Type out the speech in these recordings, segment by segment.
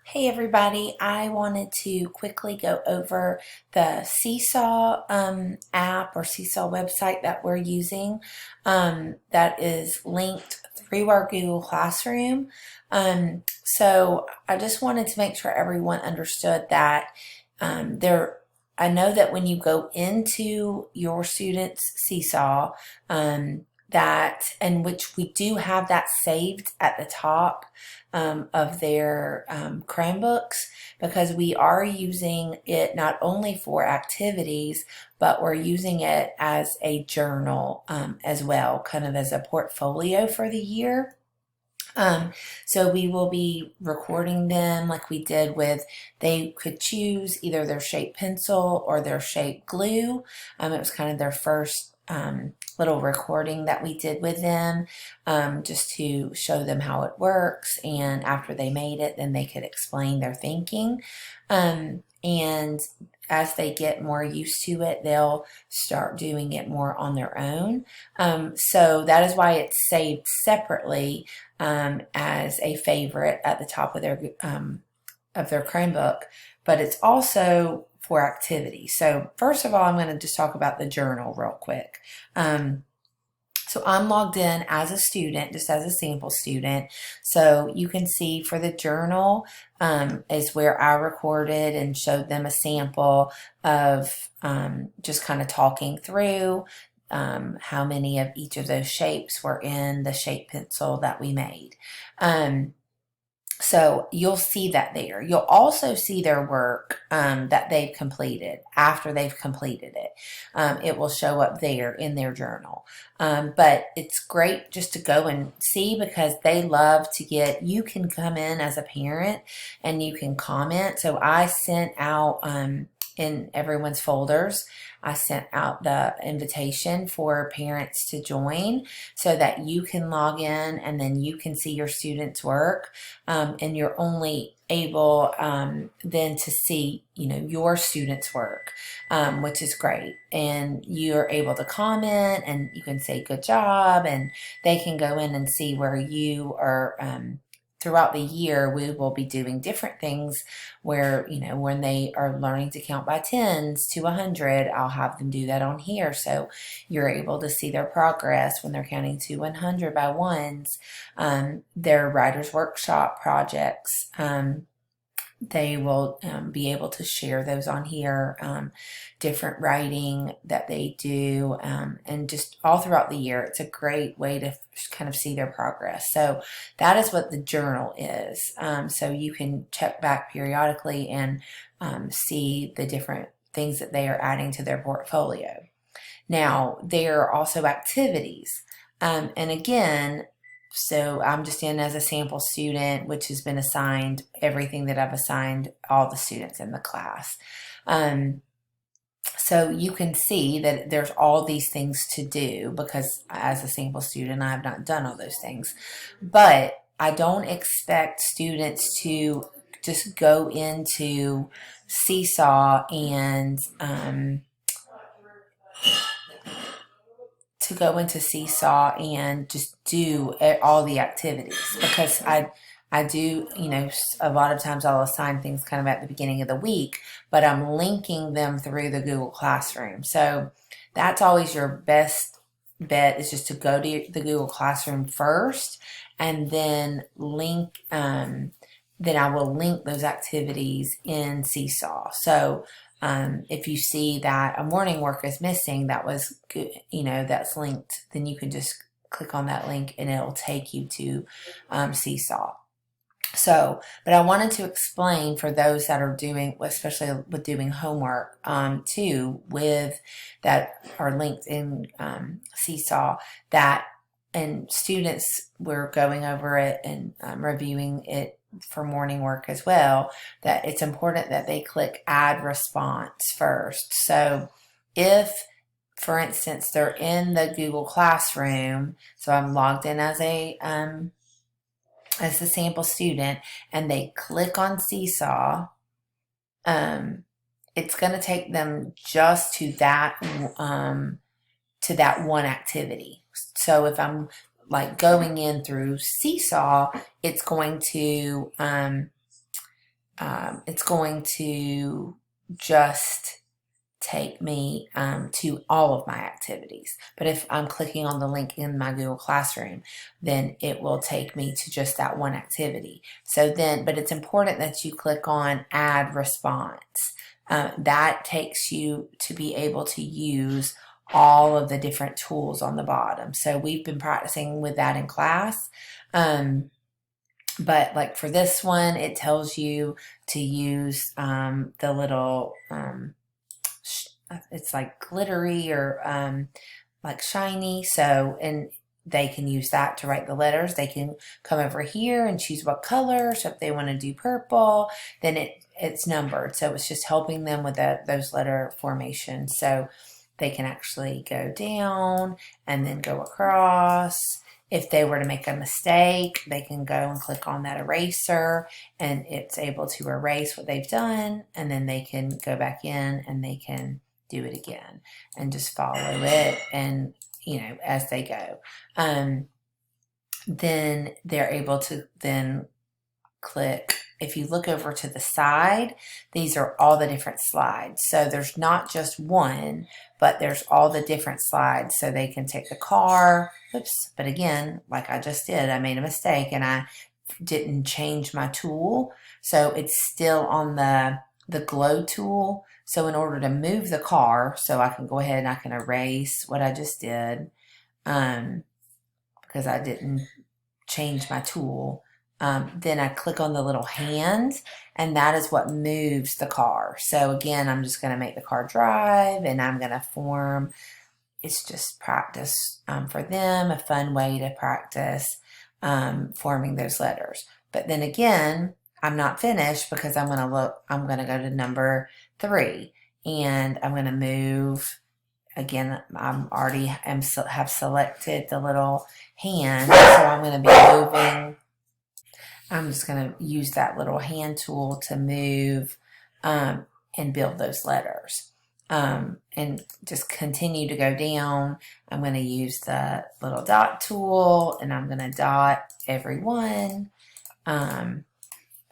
Hey everybody, I wanted to quickly go over the Seesaw app or Seesaw website that we're using that is linked through our Google Classroom. So I just wanted to make sure everyone understood that I know that when you go into your students' Seesaw, and which we do have that saved at the top of their Chromebooks, because we are using it not only for activities, but we're using it as a journal as well, kind of as a portfolio for the year. So we will be recording them like we did with, they could choose either their shape pencil or their shape glue. It was kind of their first little recording that we did with them, just to show them how it works. And after they made it, then they could explain their thinking. And as they get more used to it, they'll start doing it more on their own. So that is why it's saved separately as a favorite at the top of their Chromebook, but it's also for activity. So first of all, I'm going to just talk about the journal real quick. So I'm logged in as a student, just as a sample student. So you can see for the journal is where I recorded and showed them a sample of just kind of talking through how many of each of those shapes were in the shape pencil that we made. So you'll see that there. You'll also see their work that they've completed after they've completed it. It will show up there in their journal. But it's great just to go and see, because they love to you can come in as a parent and you can comment. So I sent out in everyone's folders, I sent out the invitation for parents to join so that you can log in and then you can see your students' work. And you're only able then to see, your students' work, which is great. And you're able to comment and you can say good job, and they can go in and see where you are. Throughout the year, we will be doing different things where, when they are learning to count by tens to 100, I'll have them do that on here. So you're able to see their progress when they're counting to 100 by ones. Their writer's workshop projects, they will be able to share those on here, different writing that they do, and just all throughout the year. It's a great way to kind of see their progress. So that is what the journal is. So you can check back periodically and see the different things that they are adding to their portfolio. Now, there are also activities. And again, so I'm just in as a sample student, which has been assigned everything that I've assigned all the students in the class. So you can see that there's all these things to do, because as a sample student, I have not done all those things. But I don't expect students to just go into Seesaw and just do all the activities, because I do, a lot of times I'll assign things kind of at the beginning of the week, but I'm linking them through the Google Classroom. So that's always your best bet, is just to go to the Google Classroom first and then then I will link those activities in Seesaw. So if you see that a morning work is missing, that was good, that's linked, then you can just click on that link and it'll take you to Seesaw. So, but I wanted to explain for those that are doing, especially with doing homework too, with that are linked in Seesaw, that, and students were going over it and reviewing it for morning work as well, that it's important that they click add response first. So if, for instance, they're in the Google Classroom, so I'm logged in as the sample student, and they click on Seesaw, it's going to take them just to that one activity. So if I'm like going in through Seesaw, it's going to it's going to just take me to all of my activities. But if I'm clicking on the link in my Google Classroom, then it will take me to just that one activity. So then, but it's important that you click on Add Response. That takes you to be able to use all of the different tools on the bottom. So we've been practicing with that in class. But like for this one, it tells you to use the little it's like glittery or like shiny. So, and they can use that to write the letters. They can come over here and choose what color. So if they want to do purple, then it's numbered. So it's just helping them with those letter formations. So they can actually go down and then go across. If they were to make a mistake, they can go and click on that eraser and it's able to erase what they've done. And then they can go back in and they can do it again and just follow it, and as they go. Then they're able to then click. If you look over to the side, these are all the different slides. So there's not just one, but there's all the different slides. So they can take the car. Oops. But again, like I just did, I made a mistake and I didn't change my tool. So it's still on the glow tool. So in order to move the car, so I can go ahead and I can erase what I just did because I didn't change my tool. Then I click on the little hand, and that is what moves the car. So again, I'm just going to make the car drive, and I'm going to form. It's just practice for them, a fun way to practice forming those letters. But then again, I'm not finished because I'm going to go to number 3, and I'm going to move. Again, I'm already have selected the little hand, so I'm going to be moving. I'm just going to use that little hand tool to move and build those letters. And just continue to go down. I'm going to use the little dot tool, and I'm going to dot every one.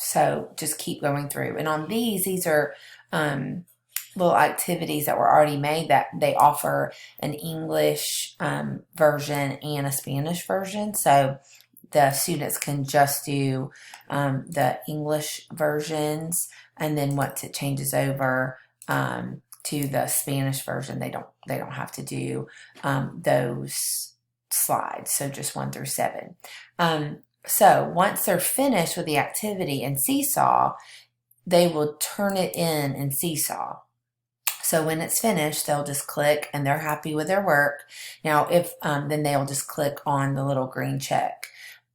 So just keep going through. And on these are little activities that were already made that they offer an English version and a Spanish version. So the students can just do the English versions, and then once it changes over to the Spanish version, they don't have to do those slides. So just 1 through 7. So once they're finished with the activity in Seesaw, they will turn it in Seesaw. So when it's finished, they'll just click and they're happy with their work. Now, if then they'll just click on the little green check.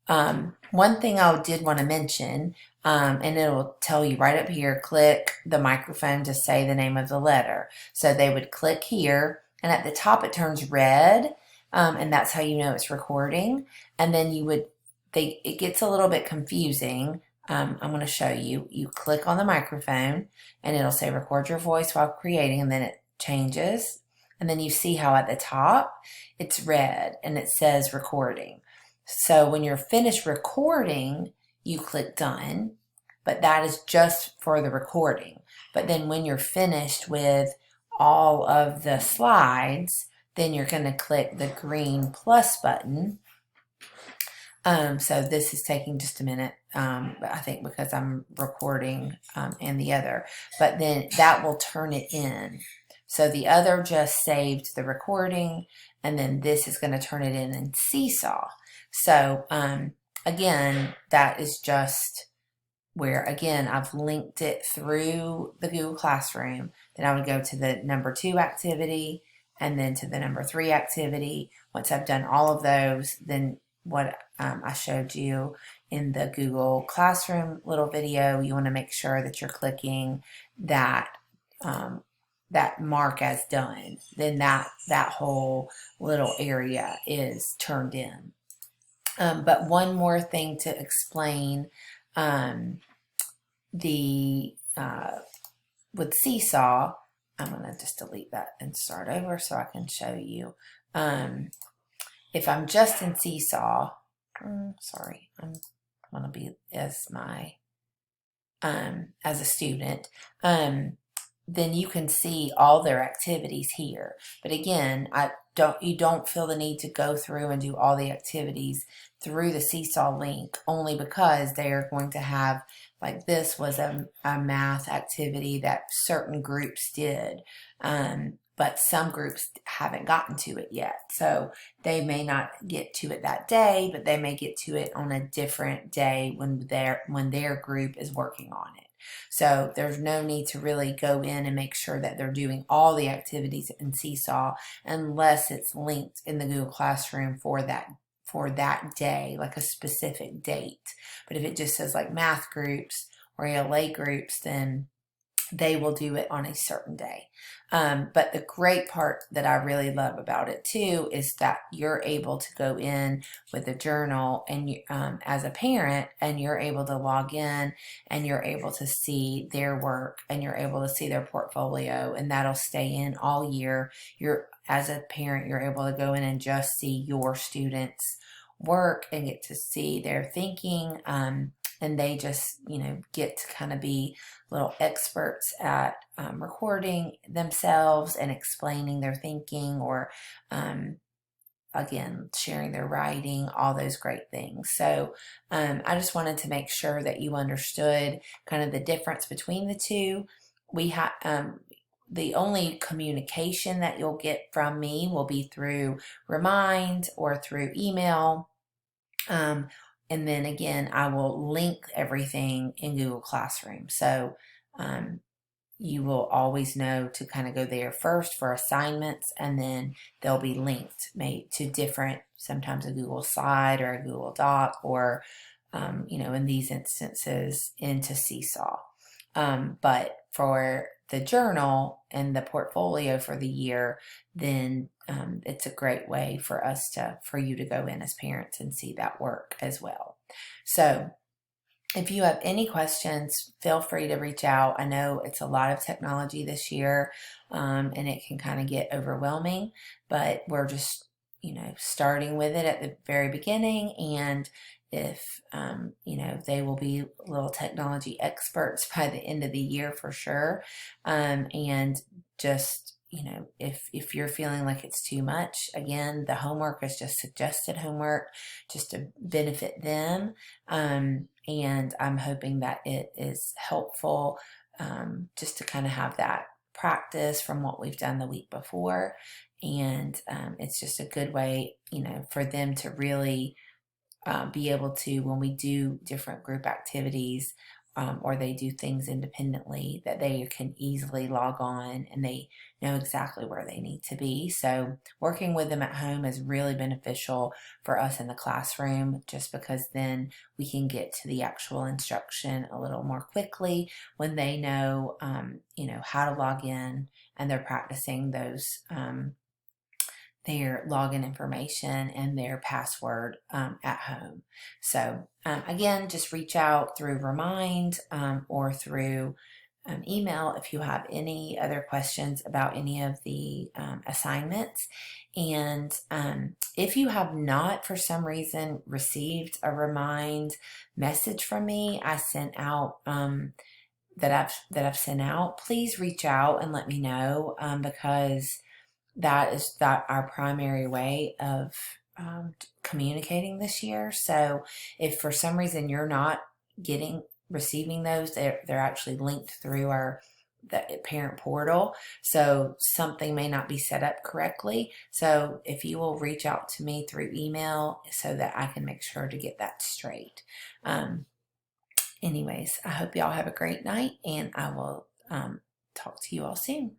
One thing I did want to mention, and it'll tell you right up here, click the microphone to say the name of the letter. So they would click here, and at the top it turns red, and that's how you know it's recording. And then it gets a little bit confusing. I'm going to show you. You click on the microphone, and it'll say record your voice while creating, and then it changes. And then you see how at the top it's red, and it says recording. So when you're finished recording, you click done, but that is just for the recording. But then when you're finished with all of the slides, then you're going to click the green plus button. So this is taking just a minute, I think because I'm recording and the other, but then that will turn it in. So the other just saved the recording, and then this is going to turn it in Seesaw. So again, that is just where, again, I've linked it through the Google Classroom. Then I would go to the number 2 activity and then to the number 3 activity. Once I've done all of those, then what I showed you in the Google Classroom little video, you want to make sure that you're clicking that that mark as done. Then that whole little area is turned in. But one more thing to explain, with Seesaw, I'm going to just delete that and start over so I can show you. If I'm just in Seesaw, sorry, I'm going to be as my as a student, then you can see all their activities here. But again, you don't feel the need to go through and do all the activities through the Seesaw link, only because they are going to have, like this was a math activity that certain groups did. But some groups haven't gotten to it yet. So they may not get to it that day, but they may get to it on a different day when their group is working on it. So there's no need to really go in and make sure that they're doing all the activities in Seesaw unless it's linked in the Google Classroom for that day, like a specific date. But if it just says like math groups or ELA groups, then they will do it on a certain day. But the great part that I really love about it too is that you're able to go in with a journal and as a parent, and you're able to log in and you're able to see their work and you're able to see their portfolio, and that'll stay in all year. As a parent, you're able to go in and just see your students' work and get to see their thinking. And they just, get to kind of be little experts at recording themselves and explaining their thinking, or again, sharing their writing, all those great things. So I just wanted to make sure that you understood kind of the difference between the two. We have the only communication that you'll get from me will be through Remind or through email. And then again, I will link everything in Google Classroom. So you will always know to kind of go there first for assignments, and then they'll be linked made to different, sometimes a Google slide or a Google Doc, or, in these instances into Seesaw. But for the journal and the portfolio for the year, then it's a great way for you to go in as parents and see that work as well. So if you have any questions, feel free to reach out. I know it's a lot of technology this year, and it can kind of get overwhelming, but we're just, starting with it at the very beginning. And if, they will be little technology experts by the end of the year for sure. And just, if you're feeling like it's too much, again, the homework is just suggested homework just to benefit them. And I'm hoping that it is helpful just to kind of have that practice from what we've done the week before. And it's just a good way, for them to really be able to, when we do different group activities or they do things independently, that they can easily log on and they know exactly where they need to be. So working with them at home is really beneficial for us in the classroom, just because then we can get to the actual instruction a little more quickly when they know, how to log in, and they're practicing those their login information and their password at home. So again, just reach out through Remind or through email if you have any other questions about any of the assignments. And if you have not, for some reason, received a Remind message from me, I sent out that I've sent out, please reach out and let me know, because that is our primary way of communicating this year. So if for some reason you're not receiving those, they're actually linked through the parent portal. So something may not be set up correctly. So if you will reach out to me through email so that I can make sure to get that straight. Anyways, I hope y'all have a great night, and I will talk to you all soon.